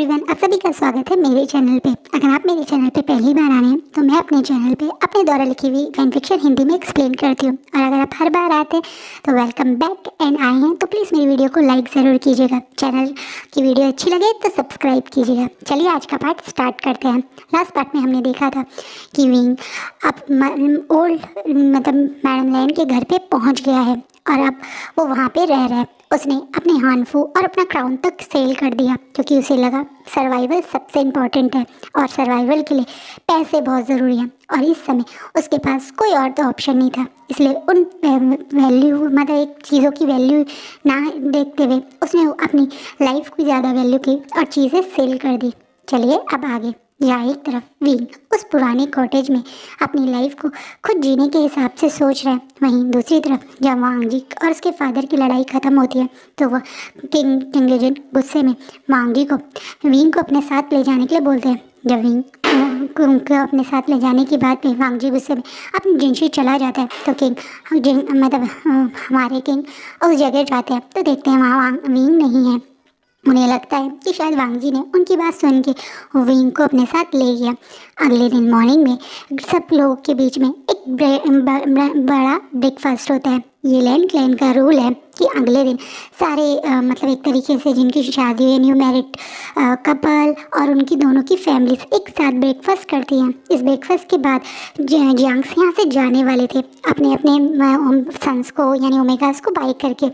Everyone, आप सभी का स्वागत है मेरे चैनल पे। अगर आप मेरे चैनल पे पहली बार आए हैं तो मैं अपने चैनल पे अपने द्वारा लिखी हुई फैन फिक्शन हिंदी में एक्सप्लेन करती हूँ। और अगर आप हर बार आते हैं तो वेलकम बैक एंड आए हैं तो प्लीज़ मेरी वीडियो को लाइक ज़रूर कीजिएगा। चैनल की वीडियो अच्छी लगे तो सब्सक्राइब कीजिएगा। चलिए आज का पार्ट स्टार्ट करते हैं। लास्ट पार्ट में हमने देखा था कि विंग अब ओल्ड मैडम लैन के घर पे पहुँच गया है और अब वो वहाँ पे रह रहा है। उसने अपने हानफू और अपना क्राउन तक सेल कर दिया क्योंकि उसे लगा सर्वाइवल सबसे इम्पॉर्टेंट है और सर्वाइवल के लिए पैसे बहुत ज़रूरी हैं और इस समय उसके पास कोई और तो ऑप्शन नहीं था। इसलिए उन एक चीज़ों की वैल्यू ना देखते हुए उसने अपनी लाइफ की ज़्यादा वैल्यू की और चीज़ें सेल कर दी। चलिए अब आगे। जहाँ एक तरफ विंग उस पुराने कॉटेज में अपनी लाइफ को खुद जीने के हिसाब से सोच रहा है, वहीं दूसरी तरफ जब वांगजी और उसके फादर की लड़ाई ख़त्म होती है तो वह किंग लेजेंड गुस्से में वांगजी को विंग को अपने साथ ले जाने के लिए बोलते हैं। जब विंग को अपने साथ ले जाने की बात पे वांगजी गुस्से में अपनी जिनशी चला जाता है तो हमारे किंग उस जगह जाते हैं तो देखते हैं वहाँ विंग नहीं है। उन्हें लगता है कि शायद वांगजी ने उनकी बात सुन के विंग को अपने साथ ले गया। अगले दिन मॉर्निंग में सब लोगों के बीच में एक बड़ा ब्रेकफास्ट होता है। ये लैंड क्लैन का रूल है कि अगले दिन सारे एक तरीके से जिनकी शादी है, न्यू मैरिड कपल और उनकी दोनों की फैमिलीज एक साथ ब्रेकफास्ट करती हैं। इस ब्रेकफास्ट के बाद जियांग्स यहाँ से जाने वाले थे अपने अपने सन्स को यानी ओमेगास को बाइक करके।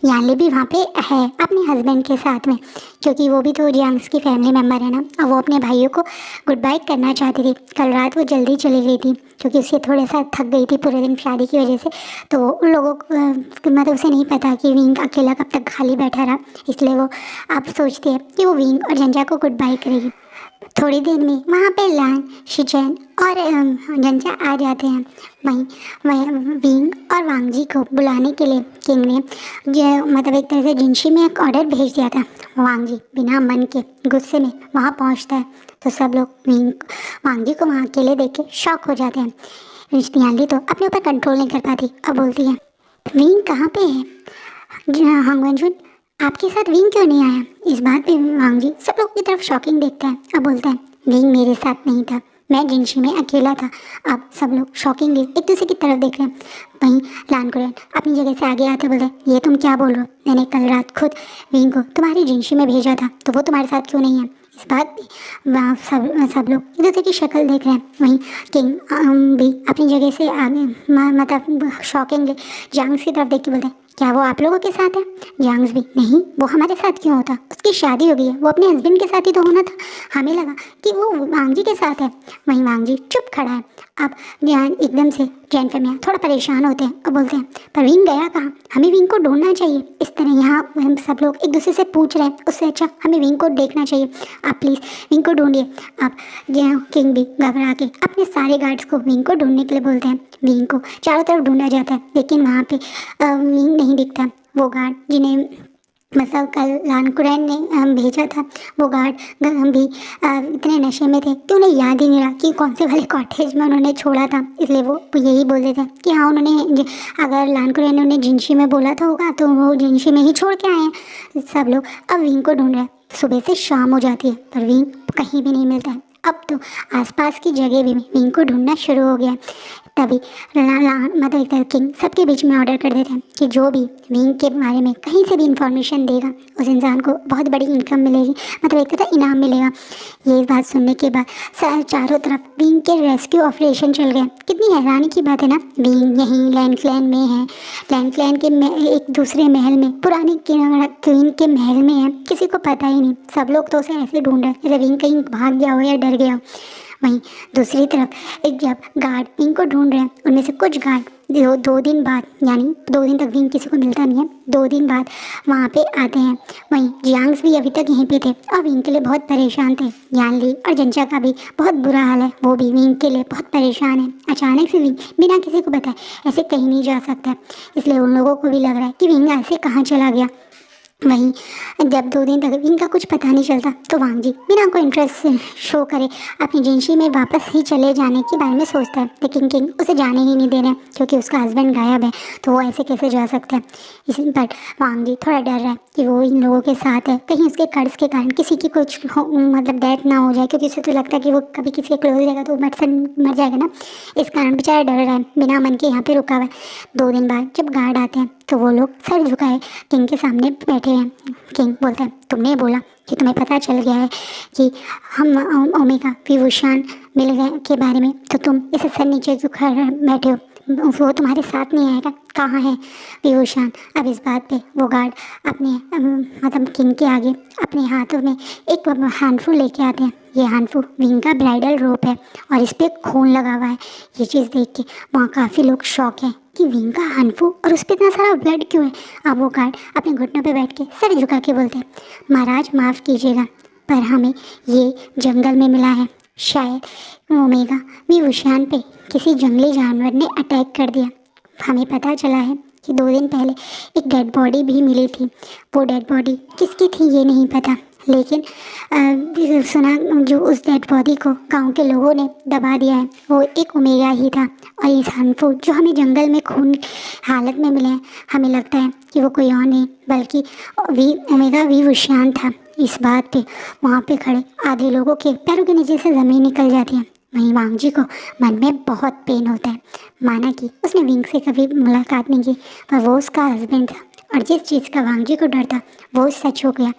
यानली भी वहाँ पे है अपने हस्बैंड के साथ में क्योंकि वो भी तो जियांग्स की फैमिली मेम्बर है ना, और वो अपने भाइयों को गुड बाय करना चाहती थी। कल रात वो जल्दी चली गई थी क्योंकि उसे थोड़ा सा थक गई थी पूरे दिन शादी की वजह से। तो उन लोगों को उसे नहीं पता कि विंग अकेला कब तक खाली बैठा रहा, इसलिए वो अब सोचती है कि वो विंग और जंजा को गुड बाय करेगी। थोड़ी देर में वहाँ पे लान, शिचैन और जंजा आ जाते हैं। वहीं विंग और वांगजी को बुलाने के लिए किंग ने एक तरह से जिनशी में एक ऑर्डर भेज दिया था। वांगजी बिना मन के गुस्से में वहाँ पहुँचता है तो सब लोग वांगजी को वहाँ अकेले देख के शॉक हो जाते हैं। यानली तो अपने ऊपर कंट्रोल नहीं कर पाती। अब बोलती है, विंग कहाँ पे है? हांगवेंजुन आपके साथ विंग क्यों नहीं आया? इस बात पे वांगजी सब लोग की तरफ शॉकिंग देखता है। अब बोलता है, विंग मेरे साथ नहीं था, मैं जिनशी में अकेला था। अब सब लोग शॉकिंगली एक दूसरे की तरफ देख रहे हैं। वहीं लान कुरैन अपनी जगह से आगे आते बोलते, ये तुम क्या बोल रहे हो? मैंने कल रात खुद विंग को तुम्हारी जिनशी में भेजा था तो वो तुम्हारे साथ क्यों नहीं है? इस बात पे वहाँ सब लोग एक दूसरे की शक्ल देख रहे हैं। वहीं किंग भी अपनी जगह से आगे शॉकिंगली जांग्स की तरफ देख के बोलते हैं, क्या वो आप लोगों के साथ है? जांग्स भी, नहीं वो हमारे साथ क्यों होता, उसकी शादी हो गई है, वो अपने हस्बैंड के साथ ही तो होना था, हमें लगा कि वो वांगजी के साथ है। वहीं वांगजी चुप खड़ा है। अब जान एकदम से जैन फैमिली थोड़ा परेशान होते हैं और बोलते हैं, पर विंग गया कहाँ? हमें विंग को ढूंढना चाहिए। इस तरह यहाँ हम सब लोग एक दूसरे से पूछ रहे हैं, उससे अच्छा हमें विंग को देखना चाहिए। आप प्लीज़ विंग को ढूंढिए। अब किंग भी घबरा के अपने सारे गार्ड्स को विंग को ढूंढने के लिए बोलते हैं। विंग को चारों तरफ ढूंढा जाता है लेकिन वहाँ पे विंग नहीं दिखता। वो गार्ड जिन्हें कल लान कुरैन ने भेजा था, वो गार्ड भी इतने नशे में थे कि उन्हें याद ही नहीं रहा कि कौन से वाले कॉटेज में उन्होंने छोड़ा था। इसलिए वो यही बोल देते हैं कि हाँ उन्होंने अगर लान कुरैन ने उन्हें जिनशी में बोला था होगा तो वो जिनशी में ही छोड़ के आए हैं। सब लोग अब विंग को ढूंढ रहे हैं। सुबह से शाम हो जाती है पर विंग कहीं भी नहीं मिलता है। अब तो आसपास की जगह भी विंग को ढूंढना शुरू हो गया। तभी किंग सबके बीच में ऑर्डर कर देते हैं कि जो भी विंग के बारे में कहीं से भी इंफॉर्मेशन देगा उस इंसान को बहुत बड़ी इनकम मिलेगी, एक तरह इनाम मिलेगा। ये बात सुनने के बाद चारों तरफ विंग के रेस्क्यू ऑपरेशन चल गए। कितनी हैरानी की बात है ना, विंग यहीं लैंड क्लैन में है, लैंड क्लैन के एक दूसरे महल में, पुरानी क्वीन के महल में है, किसी को पता ही नहीं। सब लोग तो उसे ऐसे ढूंढ रहे हैं जैसे विंग कहीं भाग गया हो या डर गया हो। वहीं दूसरी तरफ एक जब गार्ड विंग को ढूंढ रहे हैं, उनमें से कुछ गार्ड दो दिन बाद यानी 2 दिन तक विंग किसी को मिलता नहीं है, 2 दिन बाद वहाँ पे आते हैं। वहीं जियांग्स भी अभी तक यहीं पे थे और विंग के लिए बहुत परेशान थे। यानली और जंचा का भी बहुत बुरा हाल है, वो भी विंग के लिए बहुत परेशान है। अचानक से विंग बिना किसी को बताए ऐसे कहीं नहीं जा सकता, इसलिए उन लोगों को भी लग रहा है कि विंग ऐसे कहाँ चला गया। वहीं जब 2 दिन तक इनका कुछ पता नहीं चलता तो वांग जी बिना कोई इंटरेस्ट शो करे अपनी जिंदगी में वापस ही चले जाने के बारे में सोचता है, लेकिन किंग उसे जाने ही नहीं दे रहे क्योंकि उसका हस्बैंड गायब है, तो वो ऐसे कैसे जा सकता है। इसी पर वांग जी थोड़ा डर रहा है कि वो इन लोगों के साथ है, कहीं उसके कर्ज के कारण किसी की कुछ मतलब डेथ ना हो जाए, क्योंकि उसे तो लगता है कि वो कभी किसी के क्लोज रहेगा तो मर जाएगा ना, इस कारण बेचारा डर रहा है, बिना मन के यहाँ पे रुका हुआ है। 2 दिन बाद जब गार्ड आते हैं तो वो लोग सर झुकाए किंग के सामने बैठे हैं। किंग बोलता है, तुमने बोला कि तुम्हें पता चल गया है कि हम ओमेगा विभूषण मिल गए के बारे में, तो तुम इसे सर नीचे झुका बैठे हो, वो तुम्हारे साथ नहीं आएगा, कहाँ है विभूषण। अब इस बात पे वो गार्ड अपने मतलब किंग के आगे अपने हाथों में एक हैंडफुल लेके आते हैं। ये हैंडफुल विंग का ब्राइडल रोप है और इस पर खून लगा हुआ है। ये चीज़ देख के वहाँ काफ़ी लोग शौक हैं कि विंग का हैंडफुल और उस पर इतना सारा ब्लड क्यों है। अब वो गार्ड अपने घुटनों पे बैठ के सर झुका के बोलते हैं, महाराज माफ़ कीजिएगा, पर हमें ये जंगल में मिला है, शायद ओमेगा विभूषण पे किसी जंगली जानवर ने अटैक कर दिया। हमें पता चला है कि 2 दिन पहले एक डेड बॉडी भी मिली थी, वो डेड बॉडी किसकी थी ये नहीं पता, लेकिन सुना जो उस डेड बॉडी को गांव के लोगों ने दबा दिया है वो एक ओमेगा ही था। और ये हनफू जो हमें जंगल में खून हालत में मिले हैं, हमें लगता है कि वो कोई और नहीं बल्कि ओमेगा विभूषण था। इस बात पे वहाँ पे खड़े आधे लोगों के पैरों के नीचे से ज़मीन निकल जाती है। वहीं वांग जी को मन में बहुत पेन होता है, माना कि उसने विंग से कभी मुलाकात नहीं की, पर वो उसका हस्बैंड था और जिस चीज़ का वांग जी को डर था वो सच हो गया।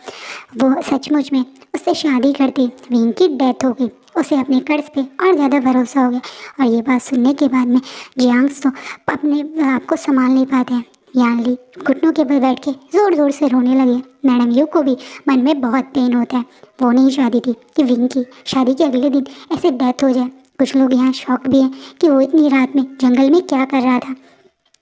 वो सचमुच में उससे शादी करती विंग की डेथ हो गई। उसे अपने कर्ज पे और ज़्यादा भरोसा हो गया। और ये बात सुनने के बाद में जियांग्स तो अपने आप को संभाल नहीं पाते हैं। यानली घुटनों के बल बैठ के ज़ोर ज़ोर से रोने लगे। मैडम यू को भी मन में बहुत पेन होता है। वो नहीं चाहती थी कि विंग की शादी के अगले दिन ऐसे डेथ हो जाए। कुछ लोग यहाँ शॉक भी हैं कि वो इतनी रात में जंगल में क्या कर रहा था।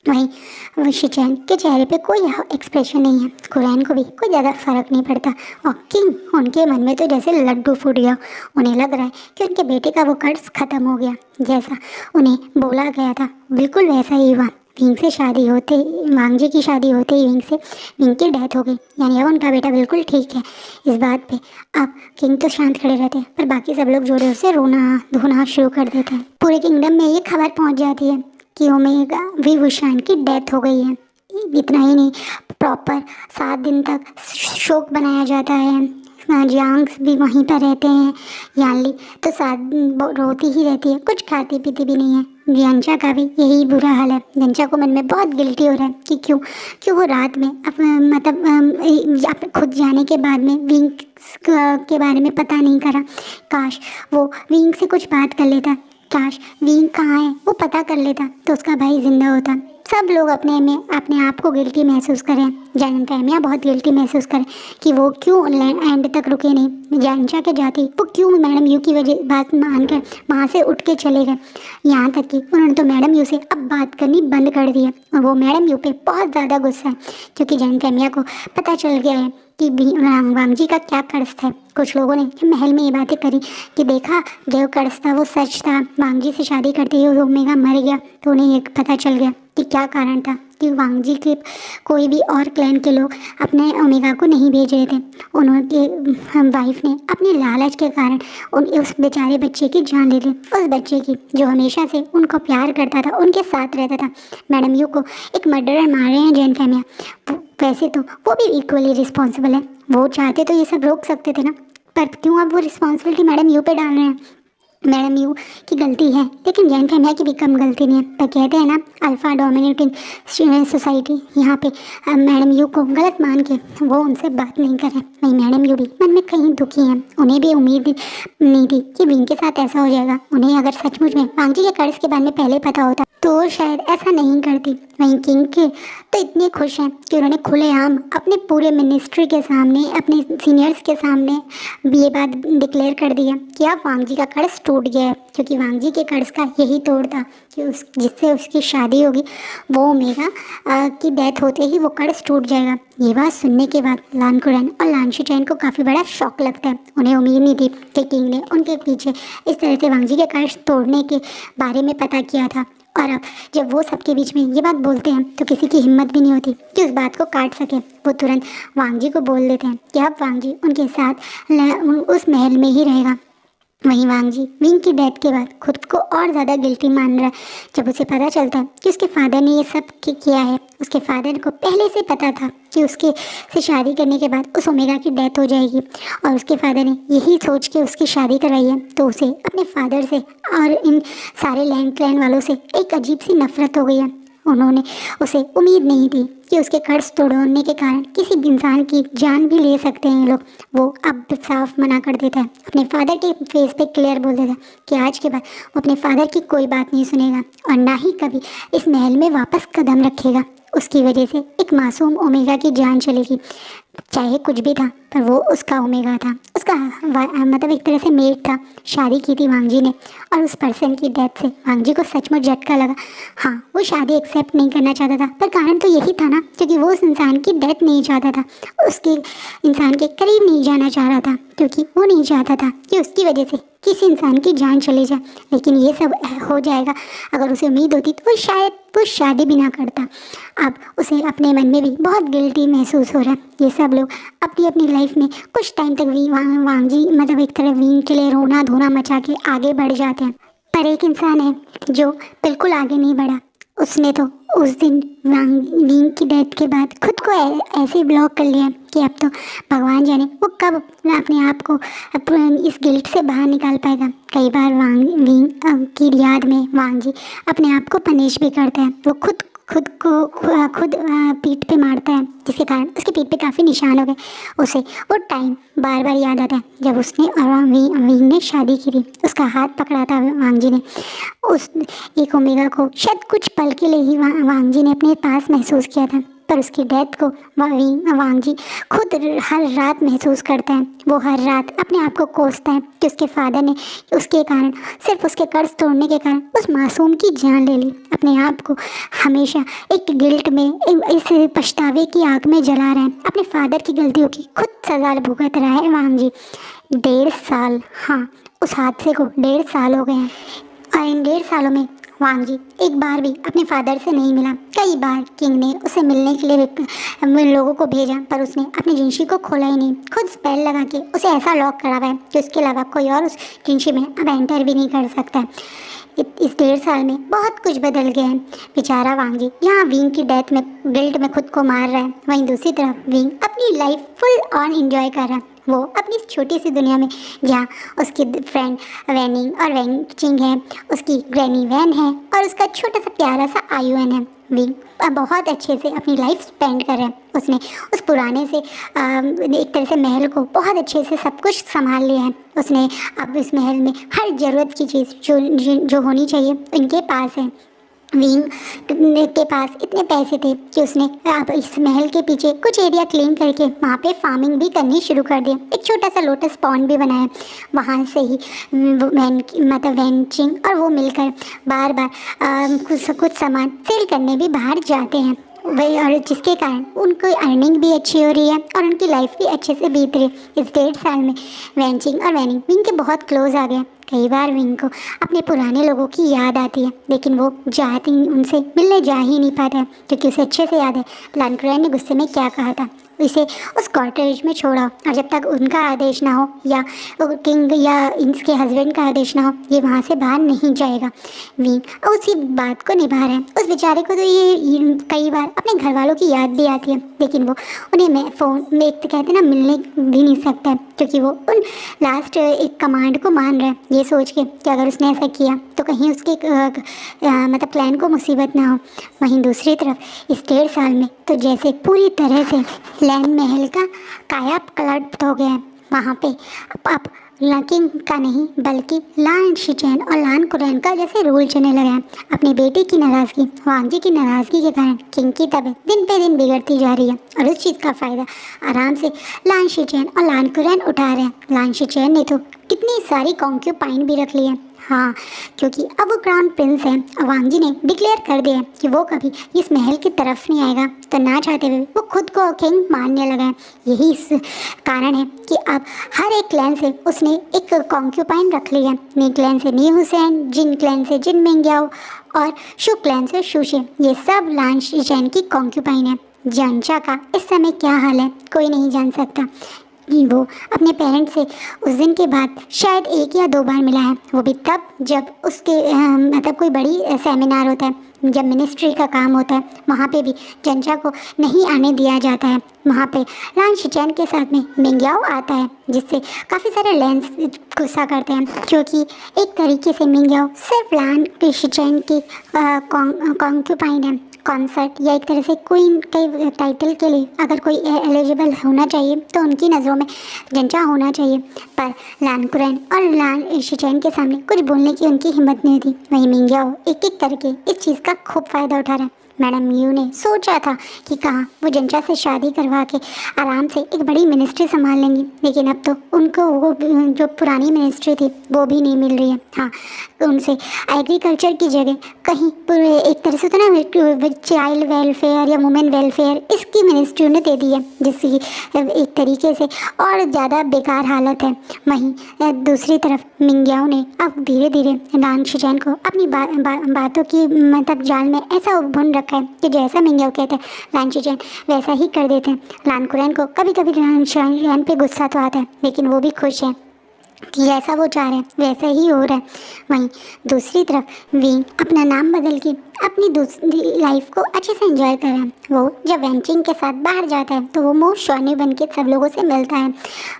वहीं शिचैन के चेहरे पे कोई एक्सप्रेशन नहीं है। कुरैन को भी कोई ज़्यादा फर्क नहीं पड़ता और किंग उनके मन में तो जैसे लड्डू फूट गया। उन्हें लग रहा है कि उनके बेटे का वो कर्ज ख़त्म हो गया, जैसा उन्हें बोला गया था बिल्कुल वैसा ही हुआ। विंग से शादी होते ही वांग जी की शादी होते ही विंग की डेथ हो गई, यानी अब उनका बेटा बिल्कुल ठीक है। इस बात पे अब किंग तो शांत खड़े रहते हैं, पर बाकी सब लोग जोर जोर से रोना धोना शुरू कर देते हैं। पूरे किंगडम में ये खबर पहुंच जाती है कि ओमेगा विभूषण की डेथ हो गई है। इतना ही नहीं, प्रॉपर 7 दिन तक शोक बनाया जाता है। जियांग्स भी वहीं पर रहते हैं। यानली तो 7 दिन रोती ही रहती है, कुछ खाती पीती भी नहीं है। जियांचा का भी यही बुरा हाल है। जियांचा को मन में बहुत गिल्टी हो रहा है कि क्यों वो रात में मतलब खुद जाने के बाद में विंग के बारे में पता नहीं करा। काश वो विंग से कुछ बात कर लेता, काश विंग कहाँ है वो पता कर लेता तो उसका भाई जिंदा होता। सब लोग अपने आप को गिल्टी महसूस करें। जैन फैमिया बहुत गिल्टी महसूस करें कि वो क्यों एंड तक रुके नहीं। जानचा के जाते वो क्यों मैडम यू की वजह बात मानकर वहाँ से उठ के चले गए। यहाँ तक कि उन्होंने तो मैडम यू से अब बात करनी बंद कर दी है और वो मैडम यू पे बहुत ज़्यादा गुस्सा है क्योंकि जैन फैमिया को पता चल गया है कि वांग जी का क्या कर्ज था। कुछ लोगों ने महल में ये बातें करी कि देखा जो कर्ज था वो सच था, वांग जी से शादी करते ही ओमेगा मर गया, तो उन्हें ये पता चल गया कि क्या कारण था कि वांग जी के कोई भी और क्लैन के लोग अपने ओमेगा को नहीं भेज रहे थे। उनके वाइफ ने अपने लालच के कारण उस बेचारे बच्चे की जान ले ली, उस बच्चे की जो हमेशा से उनको प्यार करता था, उनके साथ रहता था। मैडम यू को एक मर्डरर मार रहे हैं जैन फैमिया। वैसे तो वो भी इक्वली रिस्पॉन्सिबल है, वो चाहते तो ये सब रोक सकते थे ना, पर क्यों अब वो रिस्पॉन्सिबिलिटी मैडम यू पे डाल रहे हैं। मैडम यू की गलती है लेकिन जैन फैमिया की भी कम गलती नहीं है। पर कहते हैं ना अल्फ़ा डोमिनेटिंग सोसाइटी, यहाँ पे मैडम यू को गलत मान के वो उनसे बात नहीं करें। वहीं मैडम यू भी मन में कहीं दुखी हैं। उन्हें भी उम्मीद नहीं थी कि विंग के साथ ऐसा हो जाएगा। उन्हें अगर सचमुच में वांग जी के कर्ज के बारे में पहले पता होता तो शायद ऐसा नहीं करती। वहीं किंग के तो इतने खुश हैं कि उन्होंने खुलेआम अपने पूरे मिनिस्ट्री के सामने, अपने सीनियर्स के सामने ये बात डिक्लेयर कर दी है कि अब वांग जी का कर्ज टूट गया है, क्योंकि वांग जी के कर्ज का यही तोड़ था कि जिससे उसकी शादी होगी वो ओमेगा की डेथ होते ही वो कर्ज टूट जाएगा। ये बात सुनने के बाद लान कुरैन और लान शिचैन को काफ़ी बड़ा शौक लगता है। उन्हें उम्मीद नहीं थी कि किंग ने उनके पीछे इस तरह से वांग जी के कर्ज तोड़ने के बारे में पता किया था और अब जब वो सबके बीच में ये बात बोलते हैं तो किसी की हिम्मत भी नहीं होती कि उस बात को काट सके। वो तुरंत वांग जी को बोल देते हैं कि अब वांग जी उनके साथ उस महल में ही रहेगा। वहीं वांग जी विंग की डेथ के बाद खुद को और ज़्यादा गिल्टी मान रहा है। जब उसे पता चलता है कि उसके फादर ने ये सब किया है, उसके फादर को पहले से पता था कि उसके से शादी करने के बाद उस ओमेगा की डेथ हो जाएगी और उसके फादर ने यही सोच के उसकी शादी करवाई है, तो उसे अपने फादर से और इन सारे लैंड क्लैन वालों से एक अजीब सी नफरत हो गई है। उन्होंने उसे उम्मीद नहीं थी कि उसके कर्ज तोड़ने के कारण किसी इंसान की जान भी ले सकते हैं ये लोग। वो अब साफ मना कर देता है, अपने फादर के फेस पे क्लियर बोल देता है कि आज के बाद वो अपने फादर की कोई बात नहीं सुनेगा और ना ही कभी इस महल में वापस कदम रखेगा। उसकी वजह से एक मासूम ओमेगा की जान चलेगी। चाहे कुछ भी था पर वो उसका ओमेगा था, उसका मतलब एक तरह से मेट था। शादी की थी वांग जी ने और उस पर्सन की डेथ से वांग जी को सचमुच झटका लगा। हाँ, वो शादी एक्सेप्ट नहीं करना चाहता था पर कारण तो यही था ना, क्योंकि वो उस इंसान की डेथ नहीं चाहता था, उसके इंसान के करीब नहीं जाना चाह रहा था, क्योंकि वो नहीं चाहता था कि उसकी वजह से किसी इंसान की जान चली जाए। लेकिन ये सब हो जाएगा अगर उसे उम्मीद होती तो वो शायद वो शादी भी ना करता। अब उसे अपने मन में भी बहुत गिल्टी महसूस हो रहा है। ये सब लोग अपनी अपनी लाइफ में कुछ टाइम तक वांग जी मतलब एक तरह विंग के लिए रोना धोना मचा के आगे बढ़ जाते हैं, पर एक इंसान है जो बिल्कुल आगे नहीं बढ़ा। उसने तो उस दिन विंग की डेथ के बाद खुद को ऐसे ब्लॉक कर लिया कि अब तो भगवान जाने वो कब अपने आप को इस गिल्ट से बाहर निकाल पाएगा। कई बार विंग की याद में वांग जी अपने आप को पनिश भी करता है। वो खुद पीठ पे मारता है, जिसके कारण उसके पीठ पे काफ़ी निशान हो गए। उसे वो टाइम बार बार याद आता है जब उसने और विंग ने शादी की थी। उसका हाथ पकड़ा था वांग जी ने। उस एक ओमेगा को शायद कुछ पल के लिए ही वांग जी ने अपने पास महसूस किया था, पर उसकी डेथ को वांग जी खुद हर रात महसूस करता है। वो हर रात अपने आप को कोसता है कि उसके फादर ने उसके कारण, सिर्फ उसके कर्ज तोड़ने के कारण उस मासूम की जान ले ली। अपने आप को हमेशा एक गिल्ट में, इस पछतावे की आग में जला रहे हैं। अपने फादर की गलतियों की खुद सजा भुगत रहा है वांग जी। 1.5 साल, हाँ, उस हादसे को 1.5 साल हो गए हैं और इन 1.5 सालों में वांग जी एक बार भी अपने फादर से नहीं मिला। कई बार किंग ने उसे मिलने के लिए लोगों को भेजा, पर उसने अपनी जिंशी को खोला ही नहीं। खुद स्पेल लगा के उसे ऐसा लॉक करा हुआ है कि उसके अलावा कोई और उस जिंशी में अब एंटर भी नहीं कर सकता। इस 1.5 साल में बहुत कुछ बदल गया है। बेचारा वांग जी यहाँ विंग की डेथ में गिल्ट में खुद को मार रहा है, वहीं दूसरी तरफ विंग अपनी लाइफ फुल ऑन एंजॉय कर रहा है। वो अपनी इस छोटी सी दुनिया में जहाँ उसकी फ्रेंड वैनिंग और वैंचिंग है, उसकी ग्रैनी वैन है और उसका छोटा सा प्यारा सा आयुन है। विंग बहुत अच्छे से अपनी लाइफ स्पेंड कर रहा है। उसने उस पुराने से एक तरह से महल को बहुत अच्छे से सब कुछ संभाल लिया है। उसने अब इस महल में हर ज़रूरत की चीज़ जो होनी चाहिए इनके पास है। विंग के पास इतने पैसे थे कि उसने अब इस महल के पीछे कुछ एरिया क्लीन करके वहाँ पे फार्मिंग भी करनी शुरू कर दी। एक छोटा सा लोटस पॉन्ड भी बनाया। वहाँ से ही वैंचिंग और वो मिलकर बार बार कुछ सामान सेल करने भी बाहर जाते हैं वही, और जिसके कारण उनको अर्निंग भी अच्छी हो रही है और उनकी लाइफ भी अच्छे से बीत रही है। इस 1.5 साल में वैंचिंग और वैनिंग विंग के बहुत क्लोज आ गए। कई बार विंग को अपने पुराने लोगों की याद आती है, लेकिन वो उनसे मिलने जा ही नहीं पाता है, क्योंकि उसे अच्छे से याद है लानकुरैन ने गुस्से में क्या कहा था। इसे उस कॉटेज में छोड़ा और जब तक उनका आदेश ना हो या किंग या इनके हस्बैंड का आदेश ना हो, ये वहाँ से बाहर नहीं जाएगा। विंग उसी बात को निभा रहा है। उस बेचारे को तो ये कई बार अपने घर वालों की याद भी आती है, लेकिन वो उन्हें फ़ोन में कहते ना मिलने भी नहीं सकता है, क्योंकि वो उन लास्ट एक कमांड को मान रहा है, ये सोच के कि अगर उसने ऐसा किया तो कहीं उसके मतलब प्लान को मुसीबत ना हो। वहीं दूसरी तरफ इस 1.5 साल में तो जैसे पूरी तरह से लैंड महल का काया पलट हो गया है। वहाँ पे अब किंग का नहीं बल्कि लान शिचैन और लानकुरैन का जैसे रूल चलने लगा है। अपनी बेटी की नाराज़गी, वांग जी की नाराज़गी के कारण किंग की तबीयत दिन पे दिन बिगड़ती जा रही है और उस चीज़ का फ़ायदा आराम से लान शिचैन और लानकुरैन उठा रहे हैं। लान शिचैन ने तो कितनी सारी कॉन्क्यूपाइन भी रख ली है। हाँ, क्योंकि अब वो क्राउन प्रिंस है और वांग जी ने डिक्लेयर कर दिया कि वो कभी इस महल की तरफ नहीं आएगा। तो ना चाहते हुए वो खुद को किंग मानने लगा है। यही इस कारण है कि अब हर एक क्लैन से उसने एक कॉन्क्यूपाइन रख लिया। नी क्लैन से नी हुसैन, जिन क्लैन से जिन मिंग्याओ और शु क्लैन से शुशे, ये सब लान शीचैन की कॉन्क्यूपाइन है। जानचा का इस समय क्या हाल है कोई नहीं जान सकता। वो अपने पेरेंट्स से उस दिन के बाद शायद 1 या 2 बार मिला है, वो भी तब जब उसके मतलब कोई बड़ी सेमिनार होता है, जब मिनिस्ट्री का काम होता है, वहाँ पे भी जंचा को नहीं आने दिया जाता है। वहाँ पे लान शीचैन के साथ में मिंग्याओ आता है, जिससे काफ़ी सारे लैंस गुस्सा करते हैं, क्योंकि एक तरीके से मिंग्याओ सिर्फ लान शीचैन की कॉन्क्यूपाइन है। कॉन्सर्ट या एक तरह से क्वीन के टाइटल के लिए अगर कोई एलिजिबल होना चाहिए तो उनकी नज़रों में जंचा होना चाहिए, पर लान कुरैन और लान शीचैन के सामने कुछ बोलने की उनकी हिम्मत नहीं थी। वहीं मिंग्याओ एक एक करके इस चीज़ का खूब फ़ायदा उठा रहा है। मैडम यू ने सोचा था कि कहाँ वो जंचा से शादी करवा के आराम से एक बड़ी मिनिस्ट्री संभाल लेंगी, लेकिन अब तो उनको वो जो पुरानी मिनिस्ट्री थी वो भी नहीं मिल रही है। हाँ, उनसे एग्रीकल्चर की जगह कहीं पूरे एक तरह से तो ना चाइल्ड वेलफेयर या वुमेन वेलफेयर इसकी मिनिस्ट्री उन्हें दे दी है, जिसकी एक तरीके से और ज़्यादा बेकार हालत है। वहीं दूसरी तरफ मिंग्याओ ने अब धीरे धीरे लान शीचैन को अपनी बातों की मतलब जाल में ऐसा बुन रखा है कि जैसा मिंग्याओ कहते हैं लान शीचैन वैसा ही कर देते हैं। लान कुरैन को कभी कभी लान शीचैन पे गुस्सा तो आता है, लेकिन वो भी खुश है कि जैसा वो चाह रहे हैं वैसा ही हो रहा है। वहीं दूसरी तरफ विंग अपना नाम बदल के अपनी दूसरी लाइफ को अच्छे से एंजॉय कर रहा है। वो जब वेंचिंग के साथ बाहर जाता है तो वो मोस्ट शॉर्नी बन के सब लोगों से मिलता है।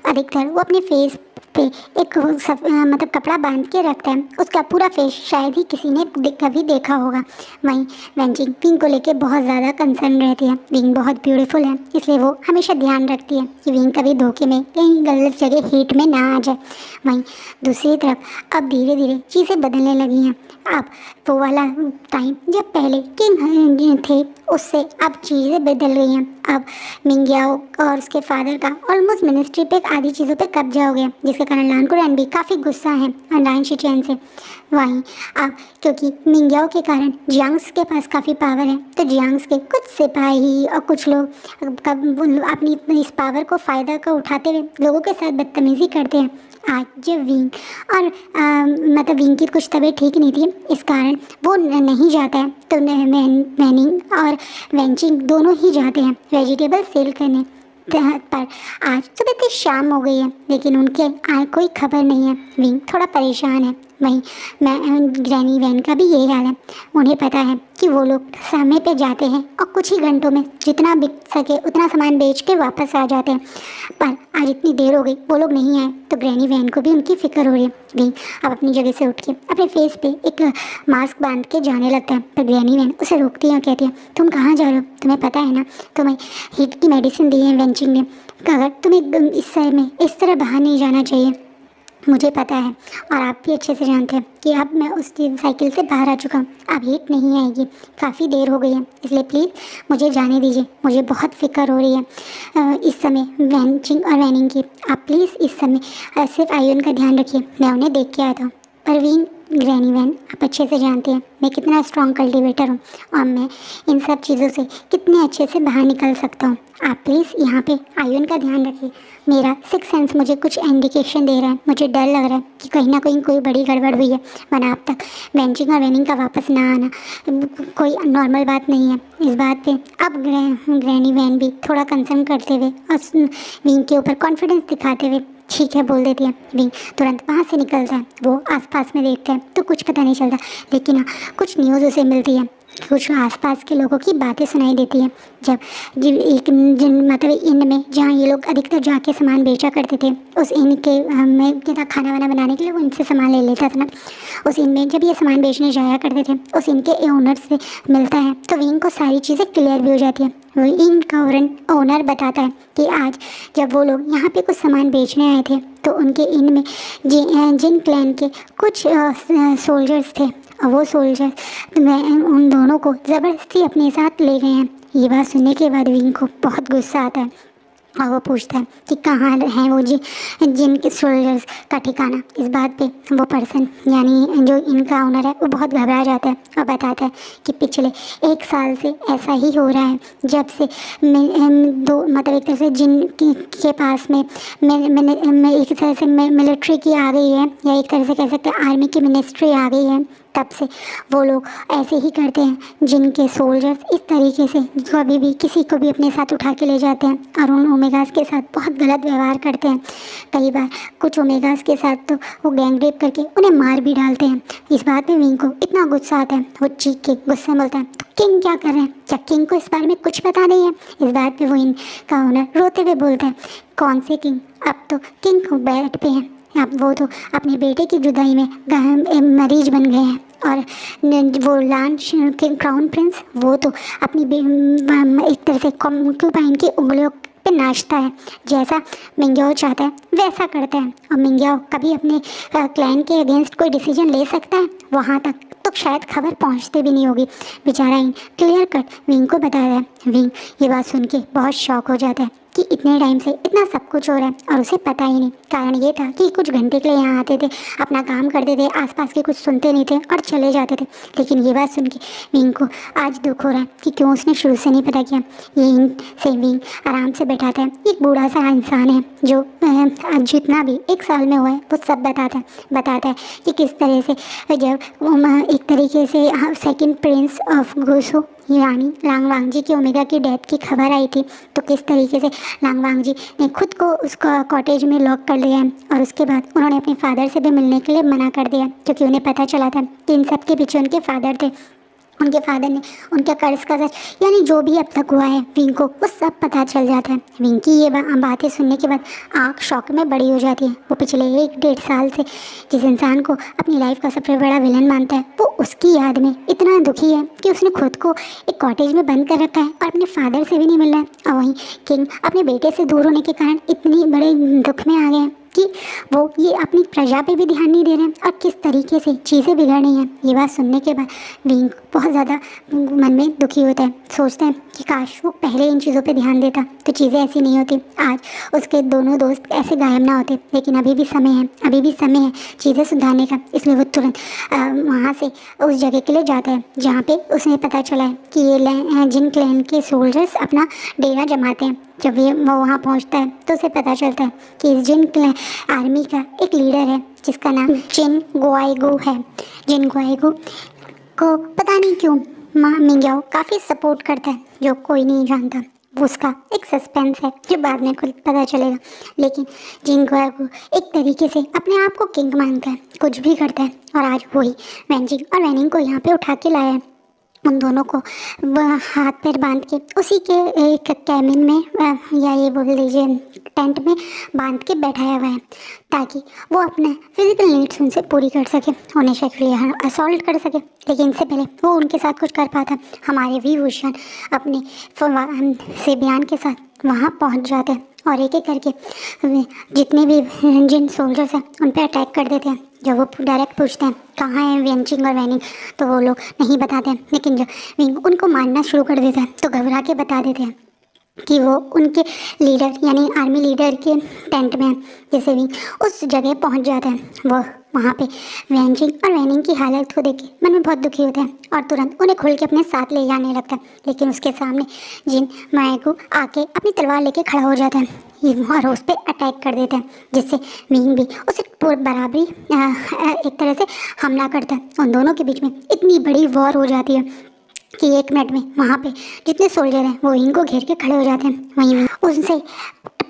अधिकतर वो अपने फेस पे एक मतलब कपड़ा बांध के रखता है, उसका पूरा फेस शायद ही किसी ने कभी देखा होगा। वहीं वेंचिंग विंग को लेके बहुत ज़्यादा कंसर्न रहती है। विंग बहुत ब्यूटीफुल है, इसलिए वो हमेशा ध्यान रखती है कि विंग कभी धोखे में कहीं गलत जगह हीट में ना आ जाए। वहीं दूसरी तरफ अब धीरे धीरे चीज़ें बदलने लगी हैं। अब वो वाला टाइम जब पहले किंग थे उससे अब चीज़ें बदल गई हैं। अब मिंग्याओ और उसके फादर का ऑलमोस्ट मिनिस्ट्री पे आधी चीज़ों पे कब्जा हो गया, जिसके कारण लान कुरैन भी काफ़ी गुस्सा है लान शीचैन से। वहीं अब क्योंकि मिंग्याओ के कारण जियांग्स के पास काफ़ी पावर है, तो जियांग्स के कुछ सिपाही और कुछ लोग अपनी इस पावर को फ़ायदा को उठाते हुए लोगों के साथ बदतमीज़ी करते हैं। आज जब विंग और मतलब विंग की कुछ तबीयत ठीक नहीं थी, इस कारण वो नहीं जाता है, तो मैनिंग और वेंचिंग दोनों ही जाते हैं वेजिटेबल सेल करने। पर आज सुबह से शाम हो गई है, लेकिन उनके कोई खबर नहीं है। विंग थोड़ा परेशान है। वहीं ग्रैनी वैन का भी यही हाल है। उन्हें पता है कि वो लोग समय पे जाते हैं और कुछ ही घंटों में जितना बिक सके उतना सामान बेच के वापस आ जाते हैं, पर आज इतनी देर हो गई वो लोग नहीं आए, तो ग्रैनी वैन को भी उनकी फ़िक्र हो रही है। विंग अब अपनी जगह से उठ के अपने फेस पे एक मास्क बांध के जाने लगता है, पर ग्रैनी वैन उसे रोकती है और कहती है, तुम कहाँ जा रहे हो? तुम्हें पता है ना तुम्हें हीट की मेडिसिन दी है वेंचिंग ने, अगर तुम्हें इस समय में इस तरह बाहर नहीं जाना चाहिए। मुझे पता है और आप भी अच्छे से जानते हैं कि अब मैं उस साइकिल से बाहर आ चुका हूँ, अब हीट नहीं आएगी, काफ़ी देर हो गई है, इसलिए प्लीज़ मुझे जाने दीजिए, मुझे बहुत फिक्र हो रही है इस समय वेंचिंग और वैनिंग की। आप प्लीज़ इस समय सिर्फ आयुन का ध्यान रखिए, मैं उन्हें देख के आता हूँ। परवीन ग्रैनी वैन, आप अच्छे से जानते हैं मैं कितना स्ट्रॉन्ग कल्टिवेटर हूँ और मैं इन सब चीज़ों से कितने अच्छे से बाहर निकल सकता हूँ। आप प्लीज़ यहाँ पे आयुन का ध्यान रखिए। मेरा सिक्स सेंस मुझे कुछ इंडिकेशन दे रहा है, मुझे डर लग रहा है कि कहीं ना कहीं कोई बड़ी गड़बड़ हुई है, वरना अब तक वेंचिंग और वेनिंग का वापस ना आना कोई नॉर्मल बात नहीं है। इस बात पे अब ग्रैनी वैन भी थोड़ा कंसर्न करते हुए और विंग के ऊपर कॉन्फिडेंस दिखाते हुए ठीक है बोल देती है। विंग तुरंत वहाँ से निकलता है। वो आसपास में देखता है तो कुछ पता नहीं चलता, लेकिन हाँ कुछ न्यूज़ उसे मिलती है, कुछ आसपास के लोगों की बातें सुनाई देती है। जब मतलब इन में जहाँ ये लोग अधिकतर जाके सामान बेचा करते थे, उस इन के में क्या था खाना वाना बनाने के लिए वो इनसे सामान ले लेता था ना, उस इन में जब ये सामान बेचने जाया करते थे उस इनके ओनर से मिलता है, तो विंग को सारी चीज़ें क्लियर भी हो जाती है। वो इनका ओनर बताता है कि आज जब वो लोग यहाँ पे कुछ सामान बेचने आए थे तो उनके इन में जिन क्लैन के कुछ सोल्जर्स थे और वो सोल्जर उन दोनों को ज़बरदस्ती अपने साथ ले गए हैं। ये बात सुनने के बाद विंग को बहुत गुस्सा आता है। और वो पूछता है कि कहाँ हैं वो जिनके सोल्जर्स का ठिकाना। इस बात पे वो पर्सन यानी जो इनका ओनर है वो बहुत घबरा जाता है और बताता है कि पिछले 1 साल से ऐसा ही हो रहा है, जब से दो मतलब एक तरह से जिन के पास में एक तरह से मिलिट्री की आ गई है, या एक तरह से कह सकते हैं आर्मी की मिनिस्ट्री आ गई है, तब से वो लोग ऐसे ही करते हैं। जिनके सोल्जर्स इस तरीके से कभी भी किसी को भी अपने साथ उठा के ले जाते हैं और उन ओमेगास के साथ बहुत गलत व्यवहार करते हैं। कई बार कुछ ओमेगास के साथ तो वो गैंग रेप करके उन्हें मार भी डालते हैं। इस बात में विंग को इतना गुस्सा आता है, वो चीख के गुस्से में बोलता है, तो किंग क्या कर रहे हैं? क्या किंग को इस बारे में कुछ पता नहीं है? इस बात पे वो इनका ओनर रोते हुए बोलता है, कौन से किंग, अब तो किंग को बेड पे हैं, अब वो तो अपने बेटे की जुदाई में मरीज बन गए हैं। और वो लांच के क्राउन प्रिंस वो तो अपनी एक तरह से कॉन्क्यूबाइन की उंगलियों पे नाचता है। जैसा मिंग्याओ चाहता है वैसा करता है। और मिंग्याओ कभी अपने क्लैन के अगेंस्ट कोई डिसीजन ले सकता है? वहाँ तक तो शायद खबर पहुँचती भी नहीं होगी। बेचारा इन क्लियर कट विंग को बताया है। विंग ये बात सुन के बहुत शॉक हो जाता है कि इतने टाइम से इतना सब कुछ हो रहा है और उसे पता ही नहीं। कारण ये था कि कुछ घंटे के लिए यहाँ आते थे, अपना काम करते थे, आसपास के कुछ सुनते नहीं थे और चले जाते थे। लेकिन ये बात सुन के विंग को आज दुख हो रहा है कि क्यों उसने शुरू से नहीं पता किया। ये इनसे विंग आराम से बैठाता है। एक बूढ़ा सा इंसान है जो जितना भी 1 साल में हुआ है वो सब बताता है कि किस तरह से जब एक तरीके से सेकंड प्रिंस ऑफ गुसो यानी लांग वांगजी की ओमेगा की डेथ की खबर आई थी, तो किस तरीके से लांग वांगजी ने खुद को उसका कॉटेज में लॉक कर लिया है। और उसके बाद उन्होंने अपने फादर से भी मिलने के लिए मना कर दिया, क्योंकि उन्हें पता चला था कि इन सब के पीछे उनके फादर थे। उनके फादर ने उनके कर्ज का सच यानी जो भी अब तक हुआ है विंग को वो सब पता चल जाता है। विंग की ये बातें सुनने के बाद आँख शौक में बड़ी हो जाती है। वो पिछले 1-1.5 साल से जिस इंसान को अपनी लाइफ का सबसे बड़ा विलन मानता है वो उसकी याद में इतना दुखी है कि उसने खुद को एक कॉटेज में बंद कर रखा है और अपने फादर से भी नहीं मिल रहा है। और वहीं किंग अपने बेटे से दूर होने के कारण इतनी बड़े दुख में आ गए हैं कि वो ये अपनी प्रजा पे भी ध्यान नहीं दे रहे हैं और किस तरीके से चीज़ें बिगड़ रही हैं। ये बात सुनने के बाद विंग बहुत ज़्यादा मन में दुखी होता है। सोचता है कि काश वो पहले इन चीज़ों पे ध्यान देता तो चीज़ें ऐसी नहीं होती, आज उसके दोनों दोस्त ऐसे गायब ना होते। लेकिन अभी भी समय है चीज़ें सुधारने का। इसलिए वो तुरंत वहाँ से उस जगह के लिए जाता है जहाँ पे उसे पता चला है कि ये जिन क्लैन के सोल्जर्स अपना डेरा जमाते हैं। जब वो वहाँ पहुँचता है तो उसे पता चलता है कि इस जिन आर्मी का एक लीडर है जिसका नाम जिन गुआइगो है। जिन गुआइगो को पता नहीं क्यों मिंग्याओ काफ़ी सपोर्ट करता है, जो कोई नहीं जानता। उसका एक सस्पेंस है जो बाद में खुद पता चलेगा। लेकिन जिन गुआइगो एक तरीके से अपने आप को किंग मानता है, कुछ भी करता है। और आज वही वैनजिंग और वैनिंग को यहाँ पे उठा के लाया है। उन दोनों को हाथ पैर बांध के उसी के एक कैबिन में या ये बोल लीजिए टेंट में बांध के बैठाया हुआ है, ताकि वो अपने फिजिकल नीड्स उनसे पूरी कर सके, उन्हें सेक्सुअली असॉल्ट कर सके। लेकिन इससे पहले वो उनके साथ कुछ कर पाता, हमारे वीभूषण अपने से बयान के साथ वहाँ पहुँच जाते हैं और एक एक करके जितने भी जिन सोल्जर्स हैं उन पर अटैक कर देते हैं। जब वो डायरेक्ट पूछते हैं कहाँ है वेंचिंग और वैनिंग, तो वो लोग नहीं बताते हैं। लेकिन जब विंग उनको मारना शुरू कर देता है तो घबरा के बता देते हैं कि वो उनके लीडर यानी आर्मी लीडर के टेंट में है। जैसे विंग उस जगह पहुंच जाता है, वो वहाँ पे वेंचिंग और वैनिंग की हालत को देख के मन में बहुत दुखी होता है और तुरंत उन्हें खुल के अपने साथ ले जाने लगता है। लेकिन उसके सामने जिन मायको आके अपनी तलवार लेके खड़ा हो जाता है और उस पर अटैक कर देते हैं, जिससे विंग भी उसे बराबरी एक तरह से हमला करता है। उन दोनों के बीच में इतनी बड़ी वॉर हो जाती है कि 1 मिनट में वहाँ पे जितने सोल्जर हैं वो विंग को घेर के खड़े हो जाते हैं। वहीं उनसे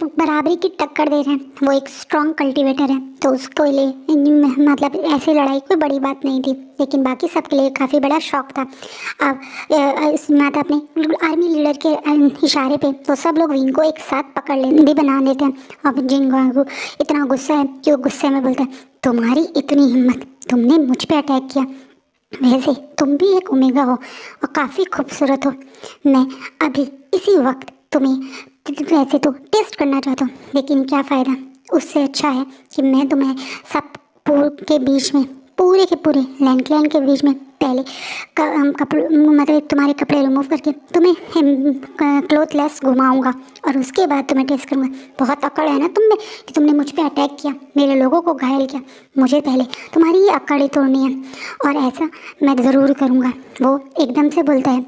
बराबरी की टक्कर दे रहे हैं। वो एक स्ट्रॉन्ग कल्टीवेटर है तो उसको लिए मतलब ऐसी लड़ाई कोई बड़ी बात नहीं थी, लेकिन बाकी सबके लिए काफ़ी बड़ा शौक था। अब इसमें अपने आर्मी लीडर के इशारे पे तो सब लोग विंग को एक साथ पकड़ लेते भी बना देते हैं। अब जिन को इतना गुस्सा है कि वो गुस्से में बोलता है, तुम्हारी इतनी हिम्मत, तुमने मुझ पर अटैक किया, वैसे तुम भी एक ओमेगा हो और काफ़ी खूबसूरत हो। मैं अभी इसी वक्त तुम्हें वैसे तो टेस्ट करना चाहता हूँ, लेकिन क्या फ़ायदा, उससे अच्छा है कि मैं तुम्हें सब के बीच में पूरे के पूरे लैंड क्लैन के बीच में पहले कपड़े मतलब तुम्हारे कपड़े रिमूव करके तुम्हें क्लोथलेस घुमाऊंगा और उसके बाद तुम्हें टेस्ट करूँगा। बहुत अकड़ है ना तुम में कि तुमने मुझ पे अटैक किया, मेरे लोगों को घायल किया। मुझे पहले तुम्हारी ये अकड़ ही तोड़नी है और ऐसा मैं ज़रूर करूँगा। वो एकदम से बोलता है।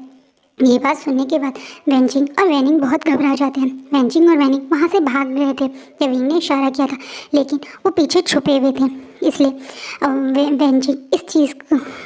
ये बात सुनने के बाद वेंचिंग और वैनिंग बहुत घबरा जाते हैं। वेंचिंग और वैनिंग वहाँ से भाग गए थे जब विंग ने इशारा किया था, लेकिन वो पीछे छुपे हुए थे। इसलिए वेंचिंग इस चीज़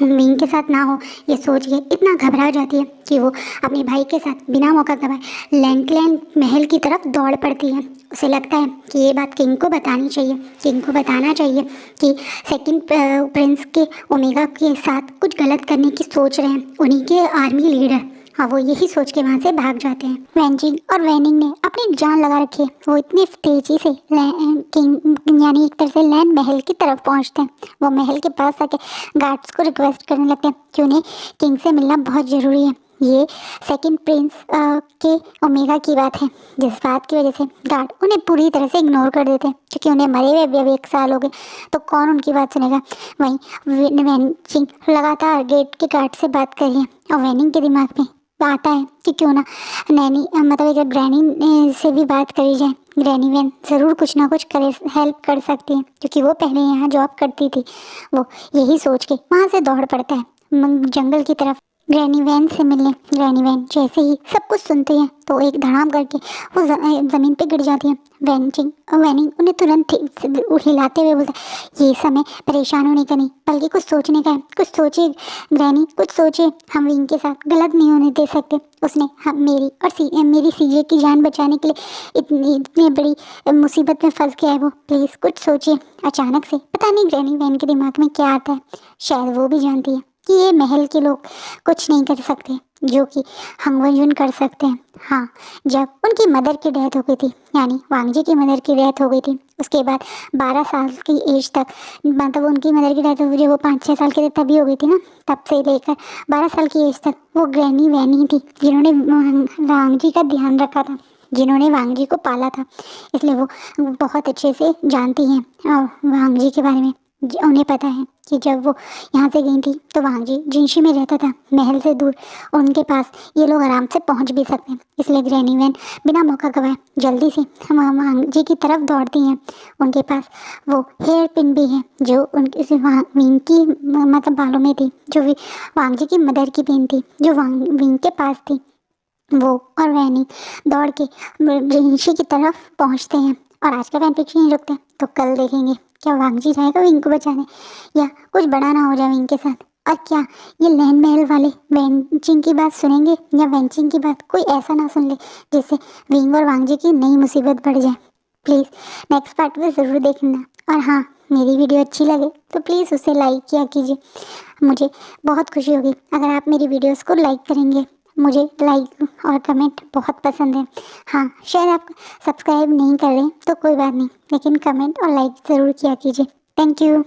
विंग के साथ ना हो ये सोच के इतना घबरा जाती है कि वो अपने भाई के साथ बिना मौका गवाए लैंडक्लैन महल की तरफ दौड़ पड़ती है। उसे लगता है कि ये बात किंग को बतानी चाहिए, किंग को बताना चाहिए कि सेकंड प्रिंस के ओमेगा के साथ कुछ गलत करने की सोच रहे हैं उन्हीं के आर्मी लीडर। हाँ, वो यही सोच के वहाँ से भाग जाते हैं। वेंचिंग और वैनिंग ने अपनी जान लगा रखी है। वो इतनी तेजी से किंग यानी एक तरह से लैंड महल की तरफ पहुँचते हैं। वो महल के पास आके गार्ड्स को रिक्वेस्ट करने लगते हैं कि उन्हें किंग से मिलना बहुत ज़रूरी है। ये सेकंड प्रिंस के ओमेगा की बात है, जिस बात की वजह से गार्ड उन्हें पूरी तरह से इग्नोर कर देते हैं क्योंकि उन्हें मरे हुए भी अब 1 साल हो गए, तो कौन उनकी बात सुनेगा। वहीं वेंचिंग लगातार गेट के गार्ड से बात कर रही है और वैनिंग के दिमाग में आता है कि क्यों ना नैनी मतलब एक ग्रैनी से भी बात करी जाए। ग्रैनी वैन ज़रूर कुछ ना कुछ करे, हेल्प कर सकती है क्योंकि वो पहले यहाँ जॉब करती थी। वो यही सोच के वहाँ से दौड़ पड़ता है जंगल की तरफ ग्रैनी वैन से मिलने। ग्रैनी वैन जैसे ही सब कुछ सुनती है तो एक धड़ाम करके वो ज़मीन पे गिर जाती है। वैनिंग उन्हें तुरंत हिलाते हुए बोलता है, ये समय परेशान होने का नहीं बल्कि कुछ सोचने का है। कुछ सोचिए ग्रैनी, कुछ सोचिए, हम विंग के साथ गलत नहीं होने दे सकते। उसने हम मेरी और मेरी सीजे की जान बचाने के लिए इतनी बड़ी मुसीबत में फंस गया है वो। प्लीज़ कुछ सोचिए। अचानक से पता नहीं ग्रैनी वैन के दिमाग में क्या आता है। शायद वो भी जानती है कि ये महल के लोग कुछ नहीं कर सकते जो कि हंगवंजुन कर सकते हैं। हाँ, जब उनकी मदर की डेथ हो गई थी, यानी वांगजी की मदर की डेथ हो गई थी, उसके बाद 12 साल की एज तक, मतलब उनकी मदर की डेथ हुई जब वो 5-6 साल के थे तभी हो गई थी ना, तब से लेकर 12 साल की एज तक वो ग्रैनी वैन ही थी जिन्होंने वांगजी का ध्यान रखा था, जिन्होंने वांगजी को पाला था। इसलिए वो बहुत अच्छे से जानती हैं वांगजी के बारे में। उन्हें पता है कि जब वो यहाँ से गई थी तो वांगजी जिनशी में रहता था, महल से दूर, उनके पास ये लोग आराम से पहुँच भी सकते हैं। इसलिए ग्रैनी वैन बिना मौका गवाए जल्दी से वांगजी की तरफ दौड़ती हैं। उनके पास वो हेयर पिन भी है जो उनकी विंग की मतलब बालों में थी, जो वांगजी की मदर की पिन थी जो विंग के पास थी। वो और वैनी दौड़ के जिनशी की तरफ पहुँचते हैं। और आज का फैन फिक्शन नहीं रुकते, तो कल देखेंगे क्या वांगजी जाएगा विंग को बचाने या कुछ बड़ा ना हो जाए विंग के साथ। और क्या ये लैंड महल वाले वेंचिंग की बात सुनेंगे या वेंचिंग की बात कोई ऐसा ना सुन ले जिससे विंग और वांगजी की नई मुसीबत बढ़ जाए। प्लीज़ नेक्स्ट पार्ट में ज़रूर देखना। और हाँ, मेरी वीडियो अच्छी लगे तो प्लीज़ उसे लाइक किया कीजिए। मुझे बहुत खुशी होगी अगर आप मेरी वीडियोज़ को लाइक करेंगे। मुझे लाइक और कमेंट बहुत पसंद है। हाँ, शायद आप सब्सक्राइब नहीं कर रहे तो कोई बात नहीं, लेकिन कमेंट और लाइक ज़रूर किया कीजिए। Thank you.